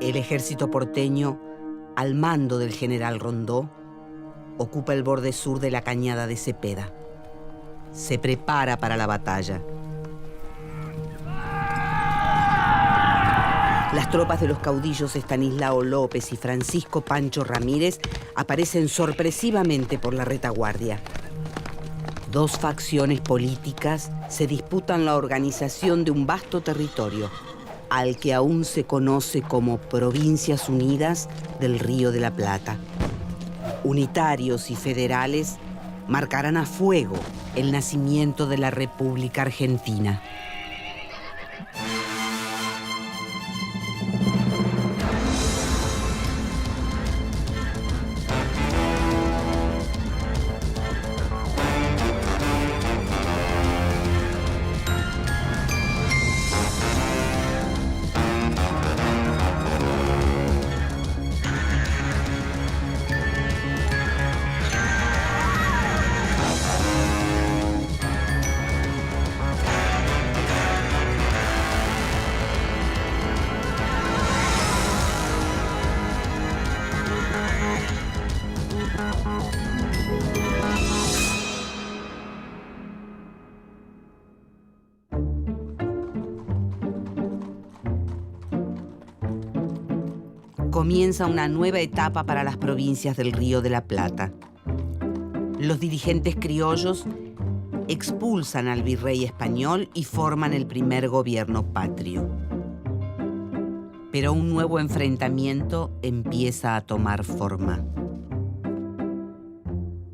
El ejército porteño, al mando del general Rondó, ocupa el borde sur de la cañada de Cepeda. Se prepara para la batalla. Las tropas de los caudillos Estanislao López y Francisco Pancho Ramírez aparecen sorpresivamente por la retaguardia. Dos facciones políticas se disputan la organización de un vasto territorio, al que aún se conoce como Provincias Unidas del Río de la Plata. Unitarios y federales marcarán a fuego el nacimiento de la República Argentina. Comienza una nueva etapa para las provincias del Río de la Plata. Los dirigentes criollos expulsan al virrey español y forman el primer gobierno patrio. Pero un nuevo enfrentamiento empieza a tomar forma.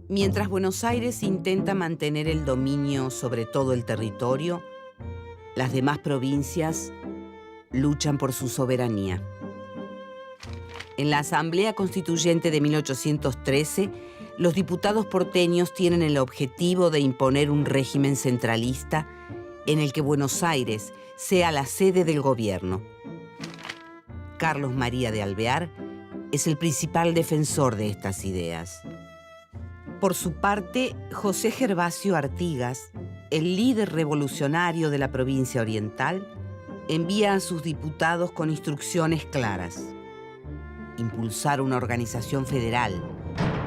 Mientras Buenos Aires intenta mantener el dominio sobre todo el territorio, las demás provincias luchan por su soberanía. En la Asamblea Constituyente de 1813, los diputados porteños tienen el objetivo de imponer un régimen centralista en el que Buenos Aires sea la sede del gobierno. Carlos María de Alvear es el principal defensor de estas ideas. Por su parte, José Gervasio Artigas, el líder revolucionario de la provincia oriental, envía a sus diputados con instrucciones claras: impulsar una organización federal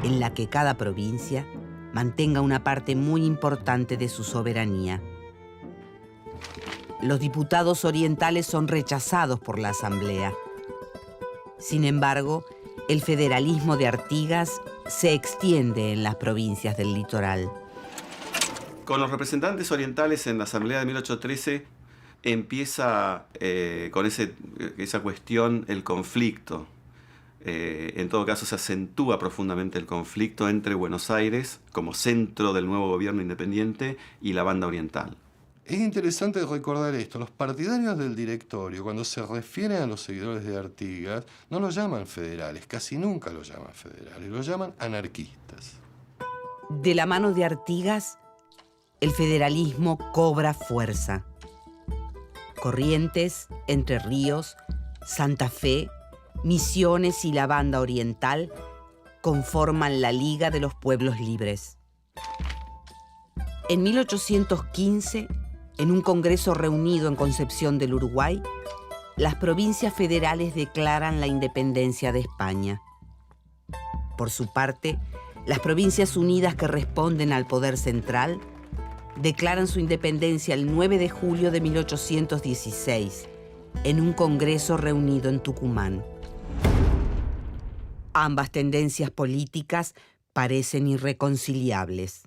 en la que cada provincia mantenga una parte muy importante de su soberanía. Los diputados orientales son rechazados por la Asamblea. Sin embargo, el federalismo de Artigas se extiende en las provincias del litoral. Con los representantes orientales en la Asamblea de 1813 empieza con esa cuestión el conflicto. En todo caso, se acentúa profundamente el conflicto entre Buenos Aires, como centro del nuevo gobierno independiente, y la banda oriental. Es interesante recordar esto. Los partidarios del directorio, cuando se refieren a los seguidores de Artigas, no los llaman federales, casi nunca los llaman federales, los llaman anarquistas. De la mano de Artigas, el federalismo cobra fuerza. Corrientes, Entre Ríos, Santa Fe, Misiones y la Banda Oriental conforman la Liga de los Pueblos Libres. En 1815, en un congreso reunido en Concepción del Uruguay, las provincias federales declaran la independencia de España. Por su parte, las Provincias Unidas, que responden al poder central, declaran su independencia el 9 de julio de 1816, en un congreso reunido en Tucumán. Ambas tendencias políticas parecen irreconciliables.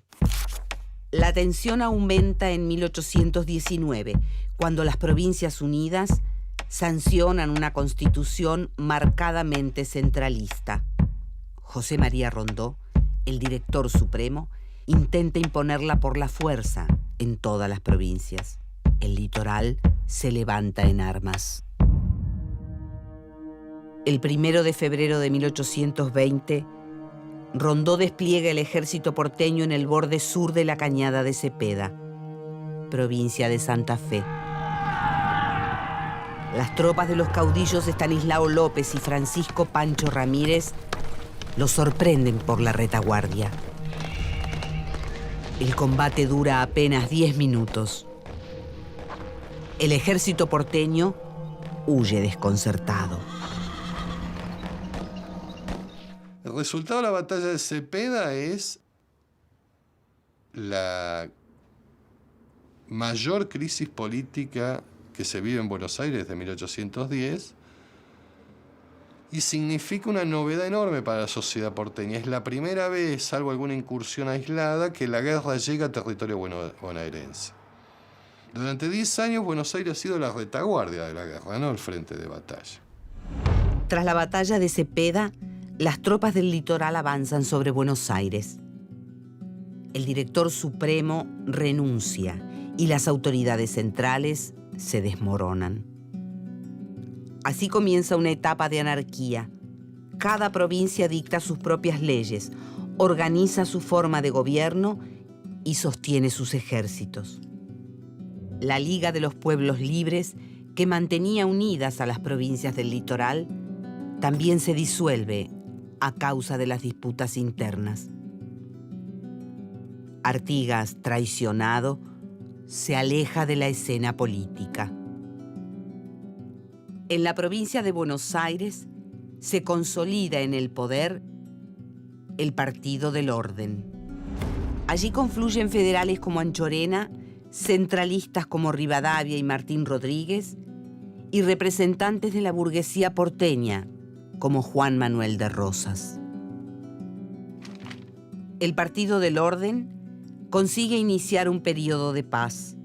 La tensión aumenta en 1819, cuando las Provincias Unidas sancionan una constitución marcadamente centralista. José María Rondó, el director supremo, intenta imponerla por la fuerza en todas las provincias. El litoral se levanta en armas. El 1 de febrero de 1820, Rondó despliega el ejército porteño en el borde sur de la cañada de Cepeda, provincia de Santa Fe. Las tropas de los caudillos Estanislao López y Francisco Pancho Ramírez los sorprenden por la retaguardia. El combate dura apenas 10 minutos. El ejército porteño huye desconcertado. El resultado de la batalla de Cepeda es la mayor crisis política que se vive en Buenos Aires desde 1810 y significa una novedad enorme para la sociedad porteña. Es la primera vez, salvo alguna incursión aislada, que la guerra llega a territorio bonaerense. Durante 10 años Buenos Aires ha sido la retaguardia de la guerra, no el frente de batalla. Tras la batalla de Cepeda, las tropas del litoral avanzan sobre Buenos Aires. El director supremo renuncia y las autoridades centrales se desmoronan. Así comienza una etapa de anarquía. Cada provincia dicta sus propias leyes, organiza su forma de gobierno y sostiene sus ejércitos. La Liga de los Pueblos Libres, que mantenía unidas a las provincias del litoral, también se disuelve a causa de las disputas internas. Artigas, traicionado, se aleja de la escena política. En la provincia de Buenos Aires se consolida en el poder el Partido del Orden. Allí confluyen federales como Anchorena, centralistas como Rivadavia y Martín Rodríguez y representantes de la burguesía porteña como Juan Manuel de Rosas. El Partido del Orden consigue iniciar un periodo de paz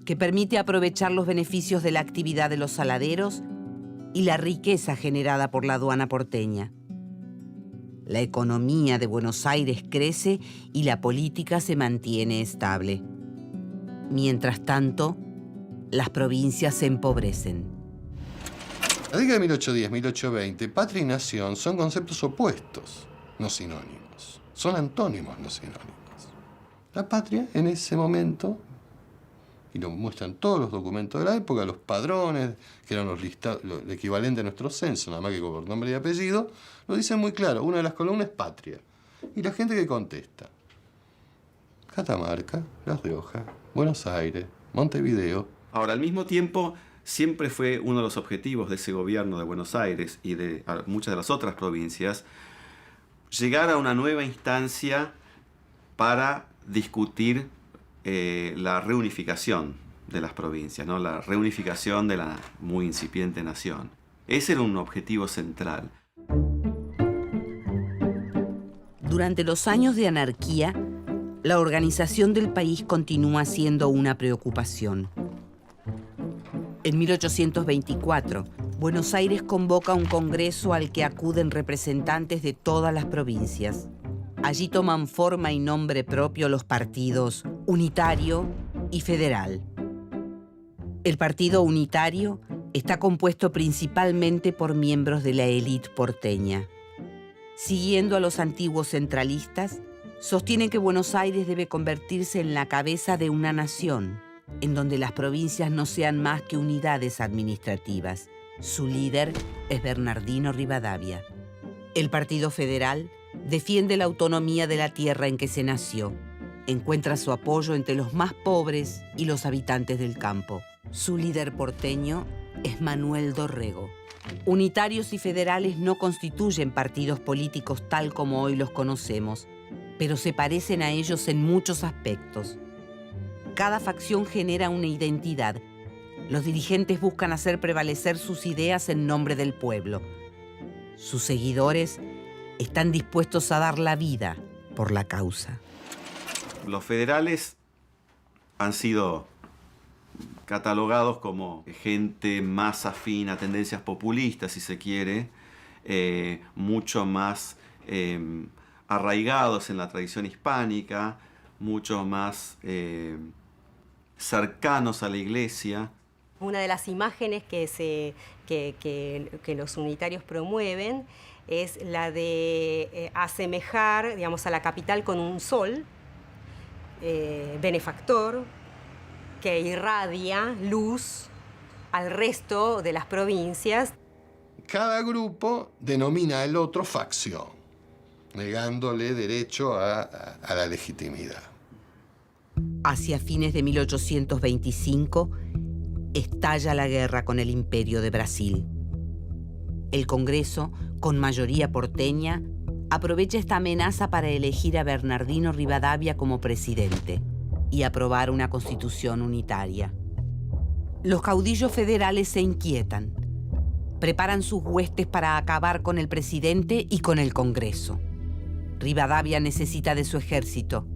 que permite aprovechar los beneficios de la actividad de los saladeros y la riqueza generada por la aduana porteña. La economía de Buenos Aires crece y la política se mantiene estable. Mientras tanto, las provincias se empobrecen. La década de 1810, 1820, patria y nación son conceptos opuestos, no sinónimos. Son antónimos, no sinónimos. La patria, en ese momento, y lo muestran todos los documentos de la época, los padrones, que eran el equivalente a nuestro censo, nada más que por nombre y apellido, lo dicen muy claro. Una de las columnas es patria. Y la gente que contesta: Catamarca, La Rioja, Buenos Aires, Montevideo. Ahora, al mismo tiempo, siempre fue uno de los objetivos de ese gobierno de Buenos Aires y de muchas de las otras provincias llegar a una nueva instancia para discutir la reunificación de las provincias, ¿no? La reunificación de la muy incipiente nación. Ese era un objetivo central. Durante los años de anarquía, la organización del país continúa siendo una preocupación. En 1824, Buenos Aires convoca un congreso al que acuden representantes de todas las provincias. Allí toman forma y nombre propio los partidos Unitario y Federal. El Partido Unitario está compuesto principalmente por miembros de la élite porteña. Siguiendo a los antiguos centralistas, sostienen que Buenos Aires debe convertirse en la cabeza de una nación, en donde las provincias no sean más que unidades administrativas. Su líder es Bernardino Rivadavia. El Partido Federal defiende la autonomía de la tierra en que se nació. Encuentra su apoyo entre los más pobres y los habitantes del campo. Su líder porteño es Manuel Dorrego. Unitarios y federales no constituyen partidos políticos tal como hoy los conocemos, pero se parecen a ellos en muchos aspectos. Cada facción genera una identidad. Los dirigentes buscan hacer prevalecer sus ideas en nombre del pueblo. Sus seguidores están dispuestos a dar la vida por la causa. Los federales han sido catalogados como gente más afín a tendencias populistas, si se quiere, mucho más arraigados en la tradición hispánica, mucho más cercanos a la iglesia. Una de las imágenes que los unitarios promueven es la de asemejar, digamos, a la capital con un sol benefactor que irradia luz al resto de las provincias. Cada grupo denomina al otro facción, negándole derecho a la legitimidad. Hacia fines de 1825, estalla la guerra con el Imperio de Brasil. El Congreso, con mayoría porteña, aprovecha esta amenaza para elegir a Bernardino Rivadavia como presidente y aprobar una constitución unitaria. Los caudillos federales se inquietan. Preparan sus huestes para acabar con el presidente y con el Congreso. Rivadavia necesita de su ejército.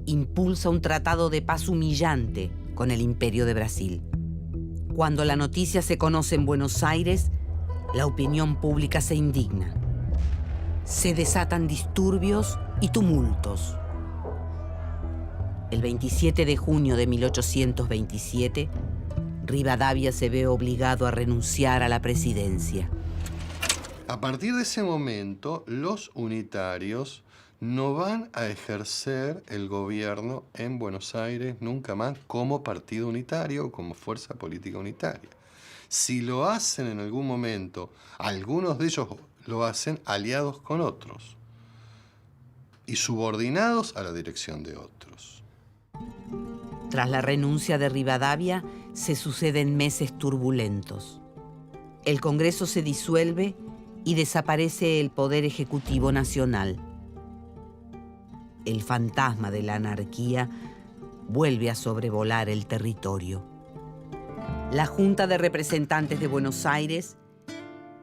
Impulsa un tratado de paz humillante con el Imperio de Brasil. Cuando la noticia se conoce en Buenos Aires, la opinión pública se indigna. Se desatan disturbios y tumultos. El 27 de junio de 1827, Rivadavia se ve obligado a renunciar a la presidencia. A partir de ese momento, los unitarios no van a ejercer el gobierno en Buenos Aires nunca más como partido unitario o como fuerza política unitaria. Si lo hacen en algún momento, algunos de ellos lo hacen aliados con otros y subordinados a la dirección de otros. Tras la renuncia de Rivadavia, se suceden meses turbulentos. El Congreso se disuelve y desaparece el Poder Ejecutivo Nacional. El fantasma de la anarquía vuelve a sobrevolar el territorio. La Junta de Representantes de Buenos Aires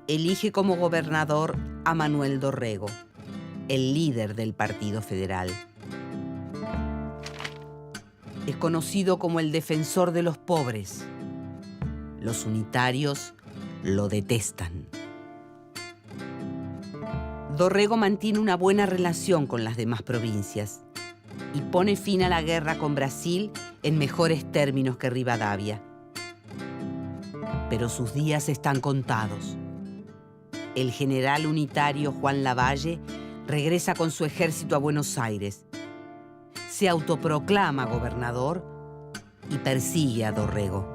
elige como gobernador a Manuel Dorrego, el líder del Partido Federal. Es conocido como el defensor de los pobres. Los unitarios lo detestan. Dorrego mantiene una buena relación con las demás provincias y pone fin a la guerra con Brasil en mejores términos que Rivadavia. Pero sus días están contados. El general unitario Juan Lavalle regresa con su ejército a Buenos Aires. Se autoproclama gobernador y persigue a Dorrego.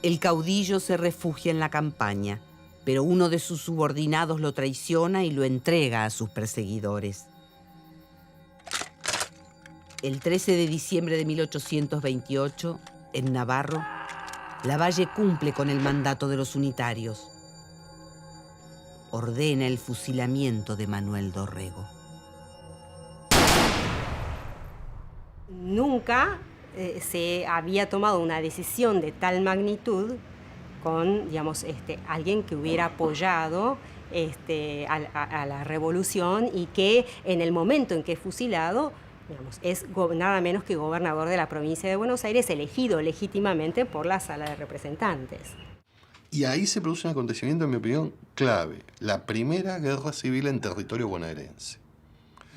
El caudillo se refugia en la campaña, pero uno de sus subordinados lo traiciona y lo entrega a sus perseguidores. El 13 de diciembre de 1828, en Navarro, Lavalle cumple con el mandato de los unitarios. Ordena el fusilamiento de Manuel Dorrego. Nunca se había tomado una decisión de tal magnitud con, digamos, alguien que hubiera apoyado a la revolución y que en el momento en que es fusilado, digamos, es nada menos que gobernador de la provincia de Buenos Aires, elegido legítimamente por la Sala de Representantes. Y ahí se produce un acontecimiento, en mi opinión, clave. La primera guerra civil en territorio bonaerense.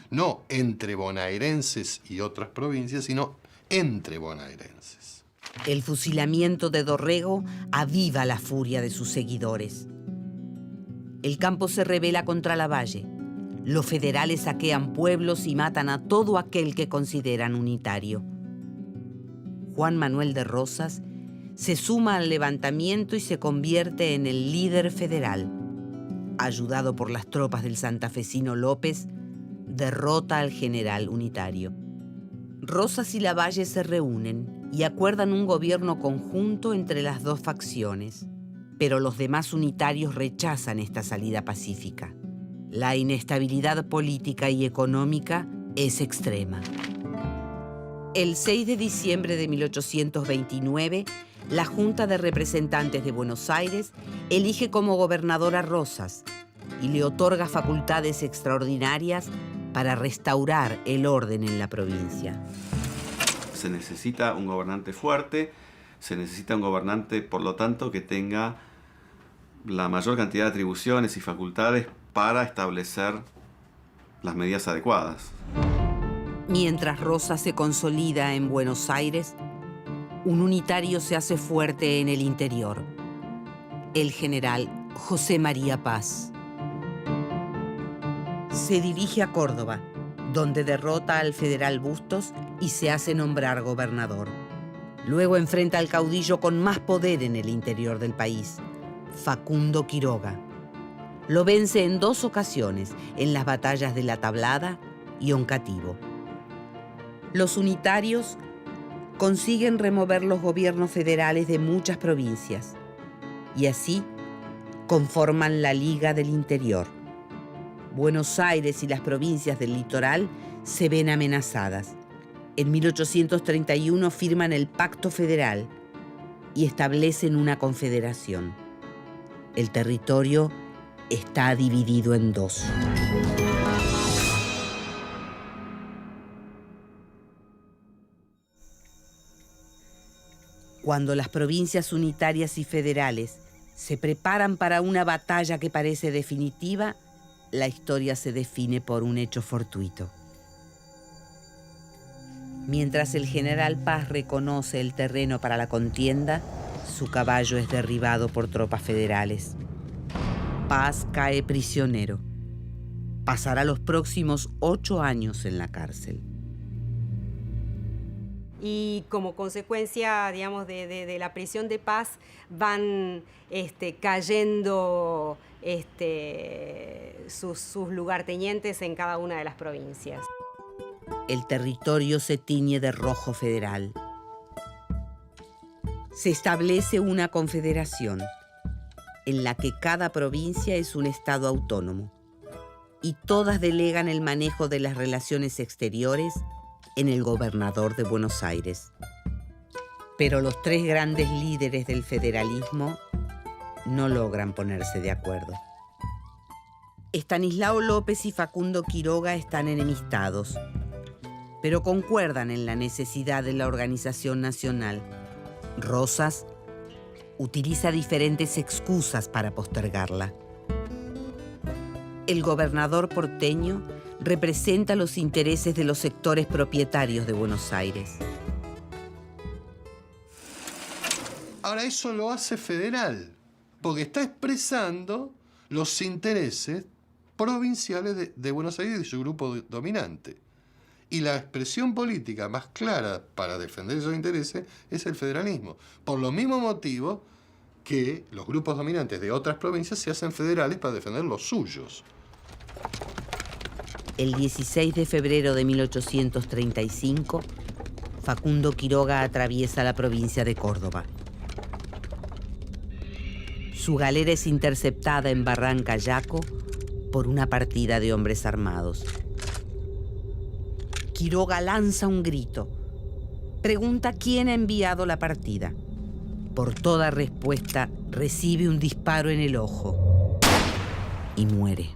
No entre bonaerenses y otras provincias, sino entre bonaerenses. El fusilamiento de Dorrego aviva la furia de sus seguidores. El campo se rebela contra Lavalle. Los federales saquean pueblos y matan a todo aquel que consideran unitario. Juan Manuel de Rosas se suma al levantamiento y se convierte en el líder federal. Ayudado por las tropas del santafesino López, derrota al general unitario. Rosas y Lavalle se reúnen y acuerdan un gobierno conjunto entre las dos facciones, pero los demás unitarios rechazan esta salida pacífica. La inestabilidad política y económica es extrema. El 6 de diciembre de 1829, la Junta de Representantes de Buenos Aires elige como gobernador a Rosas y le otorga facultades extraordinarias para restaurar el orden en la provincia. Se necesita un gobernante fuerte, se necesita un gobernante, por lo tanto, que tenga la mayor cantidad de atribuciones y facultades para establecer las medidas adecuadas. Mientras Rosas se consolida en Buenos Aires, un unitario se hace fuerte en el interior: el general José María Paz. Se dirige a Córdoba, donde derrota al federal Bustos y se hace nombrar gobernador. Luego enfrenta al caudillo con más poder en el interior del país, Facundo Quiroga. Lo vence en 2 ocasiones, en las batallas de La Tablada y Oncativo. Los unitarios consiguen remover los gobiernos federales de muchas provincias y así conforman la Liga del Interior. Buenos Aires y las provincias del litoral se ven amenazadas. En 1831 firman el Pacto Federal y establecen una confederación. El territorio está dividido en dos. Cuando las provincias unitarias y federales se preparan para una batalla que parece definitiva, la historia se define por un hecho fortuito. Mientras el general Paz reconoce el terreno para la contienda, su caballo es derribado por tropas federales. Paz cae prisionero. Pasará los próximos 8 años en la cárcel. Y como consecuencia, digamos, de la prisión de Paz, van cayendo sus lugartenientes en cada una de las provincias. El territorio se tiñe de rojo federal. Se establece una confederación en la que cada provincia es un estado autónomo y todas delegan el manejo de las relaciones exteriores en el gobernador de Buenos Aires. Pero los 3 grandes líderes del federalismo no logran ponerse de acuerdo. Estanislao López y Facundo Quiroga están enemistados, pero concuerdan en la necesidad de la organización nacional. Rosas utiliza diferentes excusas para postergarla. El gobernador porteño representa los intereses de los sectores propietarios de Buenos Aires. Ahora, eso lo hace federal, porque está expresando los intereses provinciales de Buenos Aires y de su grupo dominante. Y la expresión política más clara para defender esos intereses es el federalismo. Por los mismos motivos que los grupos dominantes de otras provincias se hacen federales para defender los suyos. El 16 de febrero de 1835, Facundo Quiroga atraviesa la provincia de Córdoba. Su galera es interceptada en Barranca Yaco por una partida de hombres armados. Quiroga lanza un grito. Pregunta quién ha enviado la partida. Por toda respuesta, recibe un disparo en el ojo y muere.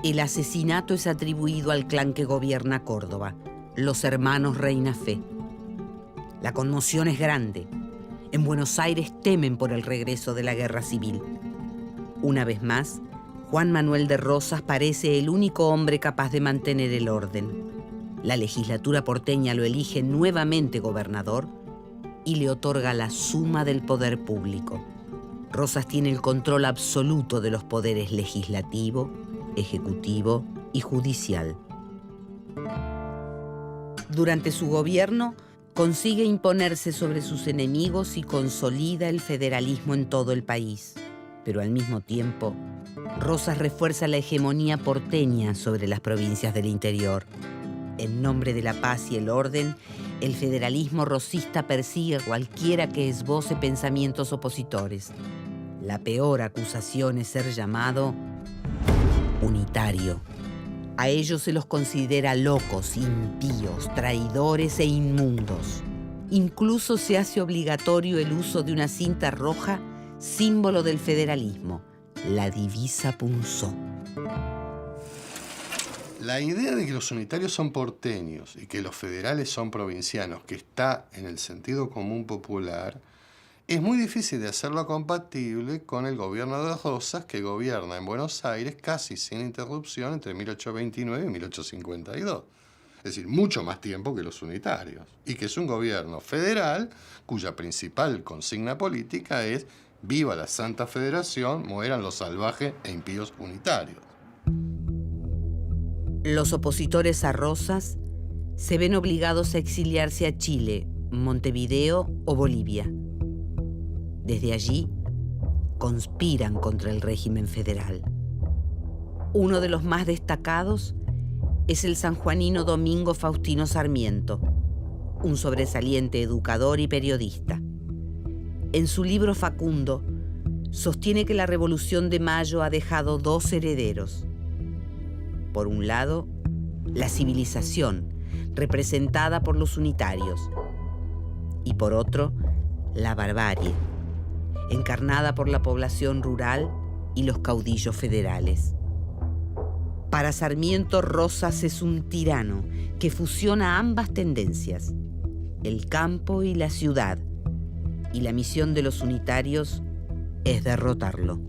El asesinato es atribuido al clan que gobierna Córdoba, los hermanos Reina Fe. La conmoción es grande. En Buenos Aires temen por el regreso de la guerra civil. Una vez más, Juan Manuel de Rosas parece el único hombre capaz de mantener el orden. La legislatura porteña lo elige nuevamente gobernador y le otorga la suma del poder público. Rosas tiene el control absoluto de los poderes legislativo, ejecutivo y judicial. Durante su gobierno, consigue imponerse sobre sus enemigos y consolida el federalismo en todo el país. Pero al mismo tiempo, Rosas refuerza la hegemonía porteña sobre las provincias del interior. En nombre de la paz y el orden, el federalismo rosista persigue a cualquiera que esboce pensamientos opositores. La peor acusación es ser llamado unitario. A ellos se los considera locos, impíos, traidores e inmundos. Incluso se hace obligatorio el uso de una cinta roja, símbolo del federalismo, la divisa punzó. La idea de que los unitarios son porteños y que los federales son provincianos, que está en el sentido común popular, es muy difícil de hacerlo compatible con el gobierno de Rosas, que gobierna en Buenos Aires casi sin interrupción entre 1829 y 1852. Es decir, mucho más tiempo que los unitarios. Y que es un gobierno federal cuya principal consigna política es «Viva la Santa Federación, mueran los salvajes e impíos unitarios». Los opositores a Rosas se ven obligados a exiliarse a Chile, Montevideo o Bolivia. Desde allí, conspiran contra el régimen federal. Uno de los más destacados es el sanjuanino Domingo Faustino Sarmiento, un sobresaliente educador y periodista. En su libro Facundo, sostiene que la Revolución de Mayo ha dejado dos herederos. Por un lado, la civilización, representada por los unitarios, y por otro, la barbarie, encarnada por la población rural y los caudillos federales. Para Sarmiento, Rosas es un tirano que fusiona ambas tendencias, el campo y la ciudad, y la misión de los unitarios es derrotarlo.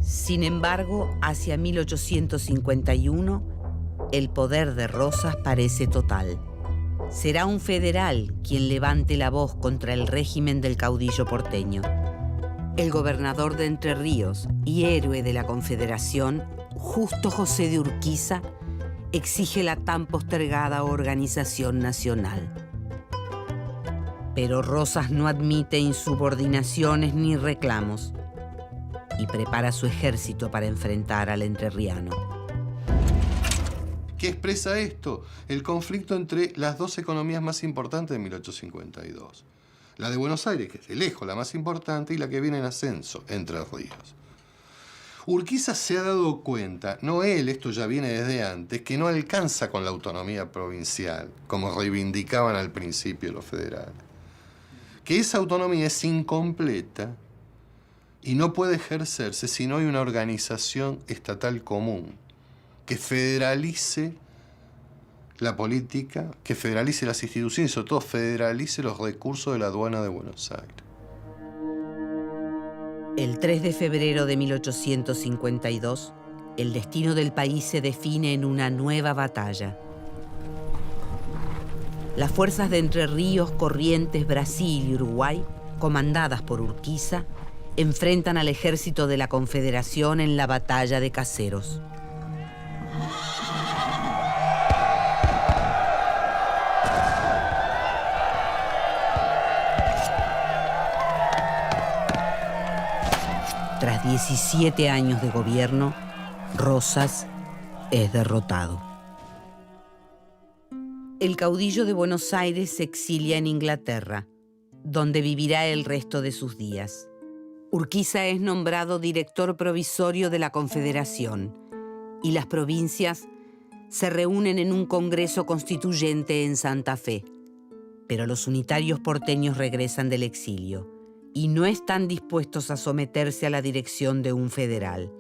Sin embargo, hacia 1851, el poder de Rosas parece total. Será un federal quien levante la voz contra el régimen del caudillo porteño. El gobernador de Entre Ríos y héroe de la Confederación, Justo José de Urquiza, exige la tan postergada organización nacional. Pero Rosas no admite insubordinaciones ni reclamos y prepara su ejército para enfrentar al entrerriano. ¿Qué expresa esto? El conflicto entre las dos economías más importantes de 1852. La de Buenos Aires, que es de lejos la más importante, y la que viene en ascenso, Entre Ríos. Urquiza se ha dado cuenta, no él, esto ya viene desde antes, que no alcanza con la autonomía provincial, como reivindicaban al principio los federales. Que esa autonomía es incompleta y no puede ejercerse si no hay una organización estatal común que federalice la política, que federalice las instituciones y sobre todo federalice los recursos de la aduana de Buenos Aires. El 3 de febrero de 1852, el destino del país se define en una nueva batalla. Las fuerzas de Entre Ríos, Corrientes, Brasil y Uruguay, comandadas por Urquiza, enfrentan al ejército de la Confederación en la batalla de Caseros. Tras 17 años de gobierno, Rosas es derrotado. El caudillo de Buenos Aires se exilia en Inglaterra, donde vivirá el resto de sus días. Urquiza es nombrado director provisorio de la Confederación y las provincias se reúnen en un congreso constituyente en Santa Fe. Pero los unitarios porteños regresan del exilio y no están dispuestos a someterse a la dirección de un federal.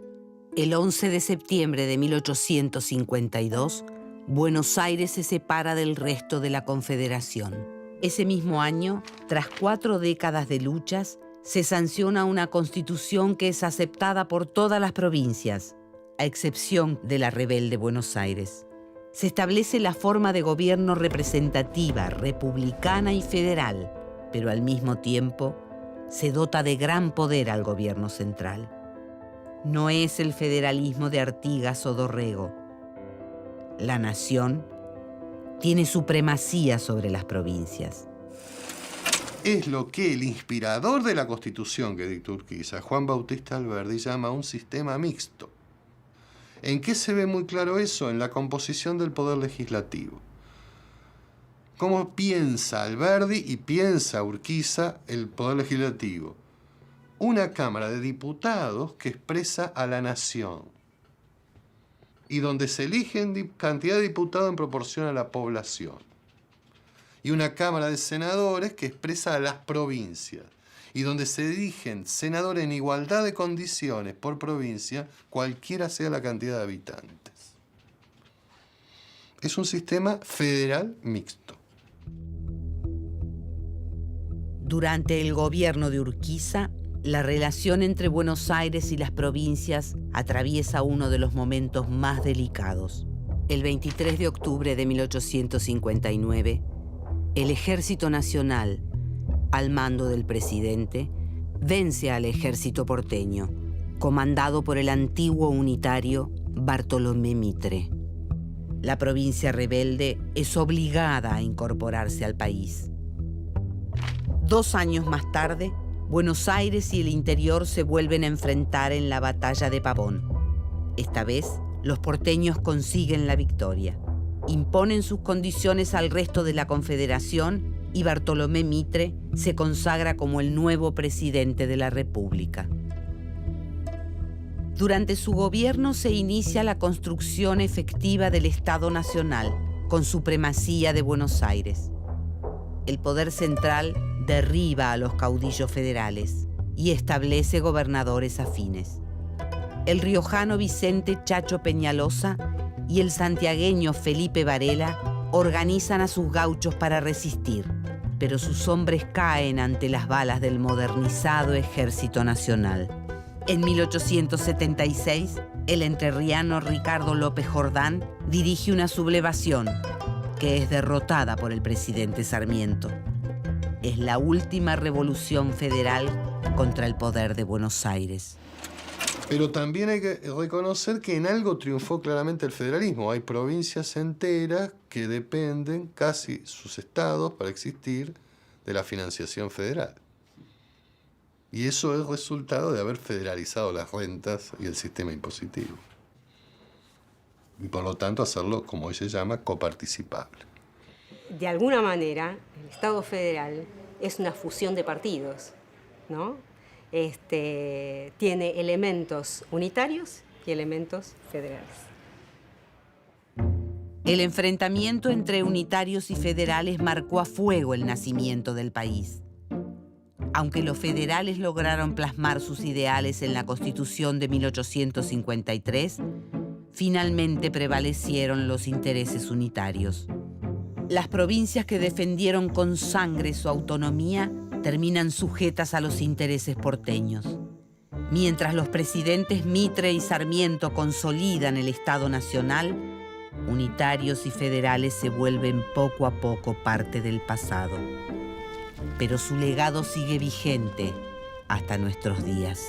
El 11 de septiembre de 1852, Buenos Aires se separa del resto de la Confederación. Ese mismo año, tras 4 décadas de luchas, se sanciona una constitución que es aceptada por todas las provincias, a excepción de la rebelde Buenos Aires. Se establece la forma de gobierno representativa, republicana y federal, pero al mismo tiempo se dota de gran poder al gobierno central. No es el federalismo de Artigas o Dorrego. La nación tiene supremacía sobre las provincias. Es lo que el inspirador de la Constitución que dictó Urquiza, Juan Bautista Alberdi, llama un sistema mixto. ¿En qué se ve muy claro eso? En la composición del poder legislativo. ¿Cómo piensa Alberdi y piensa Urquiza el poder legislativo? Una Cámara de Diputados que expresa a la nación y donde se eligen cantidad de diputados en proporción a la población. Y una Cámara de Senadores que expresa a las provincias y donde se eligen senadores en igualdad de condiciones por provincia, cualquiera sea la cantidad de habitantes. Es un sistema federal mixto. Durante el gobierno de Urquiza, la relación entre Buenos Aires y las provincias atraviesa uno de los momentos más delicados. El 23 de octubre de 1859, el Ejército Nacional, al mando del presidente, vence al ejército porteño, comandado por el antiguo unitario Bartolomé Mitre. La provincia rebelde es obligada a incorporarse al país. 2 años más tarde, Buenos Aires y el interior se vuelven a enfrentar en la batalla de Pavón. Esta vez, los porteños consiguen la victoria. Imponen sus condiciones al resto de la Confederación y Bartolomé Mitre se consagra como el nuevo presidente de la República. Durante su gobierno se inicia la construcción efectiva del Estado Nacional, con supremacía de Buenos Aires. El poder central derriba a los caudillos federales y establece gobernadores afines. El riojano Vicente Chacho Peñalosa y el santiagueño Felipe Varela organizan a sus gauchos para resistir, pero sus hombres caen ante las balas del modernizado Ejército Nacional. En 1876, el entrerriano Ricardo López Jordán dirige una sublevación que es derrotada por el presidente Sarmiento. Es la última revolución federal contra el poder de Buenos Aires. Pero también hay que reconocer que en algo triunfó claramente el federalismo. Hay provincias enteras que dependen, casi sus estados, para existir, de la financiación federal. Y eso es resultado de haber federalizado las rentas y el sistema impositivo. Y por lo tanto hacerlo, como hoy se llama, coparticipable. De alguna manera, el Estado federal es una fusión de partidos, ¿no? Tiene elementos unitarios y elementos federales. El enfrentamiento entre unitarios y federales marcó a fuego el nacimiento del país. Aunque los federales lograron plasmar sus ideales en la Constitución de 1853, finalmente prevalecieron los intereses unitarios. Las provincias que defendieron con sangre su autonomía terminan sujetas a los intereses porteños. Mientras los presidentes Mitre y Sarmiento consolidan el Estado Nacional, unitarios y federales se vuelven poco a poco parte del pasado. Pero su legado sigue vigente hasta nuestros días.